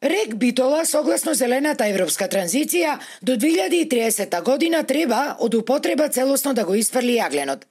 РЕК Битола, согласно зелената европска транзиција, до 2030 година треба од употреба целосно да го испрли јагленот.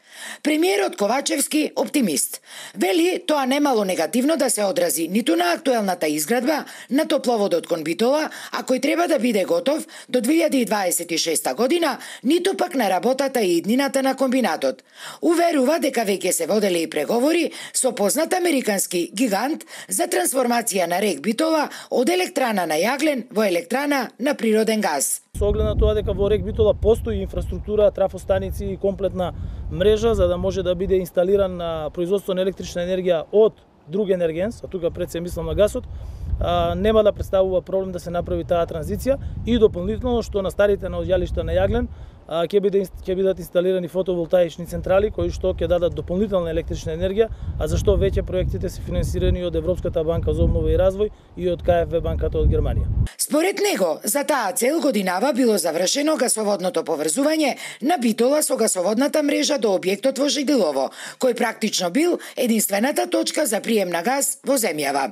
Премиерот Ковачевски оптимист. Вели тоа немало негативно да се одрази ниту на актуелната изградба на топловодот кон Битола, а кој треба да биде готов до 2026 година, ниту пак на работата и иднината на комбинатот. Уверува дека веќе се воделе и преговори со познат американски гигант за трансформација на РЕК Битола од електрана на јаглен во електрана на природен газ. Со оглед на тоа дека во РЕК Битола постои инфраструктура, трафостаници и комплетна мрежа за да може да биде инсталиран производство на електрична енергија од друг енергенс, а тука пред се мислам на гасот, нема да представува проблем да се направи таа транзиција и дополнително што на старите наоѓалишта на јаглен ќе бидат инсталирани фотоволтаични централи кои што ќе дадат дополнителна електрична енергија, а зашто веќе проектите се финансирани од Европската банка за обнова и развој и од КФВ банката од Германија. Според него, за таа цел годинава било завршено гасоводното поврзување на Битола со гасоводната мрежа до објектот во Жиделово, кој практично бил единствената точка за прием на газ во земјава.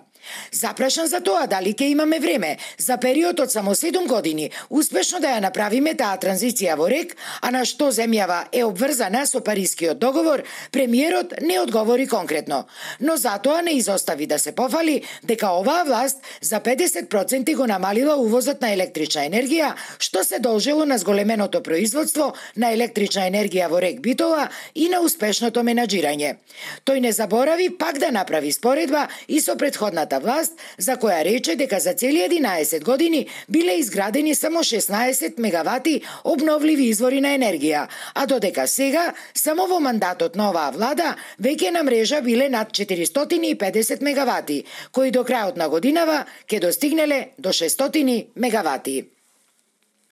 Запрашан за тоа дали ќе имаме време за период од само 7 години успешно да ја направиме таа транзиција во РЕК, а на што земјава е обврзана со Парискиот договор, премиерот не одговори конкретно, но затоа не изостави да се пофали дека оваа власт за 50% го намалила увозот на електрична енергија, што се должело на зголеменото производство на електрична енергија во РЕК Битола и на успешното менаџирање. Тој не заборави пак да направи споредба и со претходната власт, за која рече дека за цели 11 години биле изградени само 16 мегавати обновливи извори на енергија, а додека сега, само во мандатот на оваа влада, веќе на мрежа биле над 450 мегавати, кои до крајот на годинава ќе достигнеле до 600 мегавати.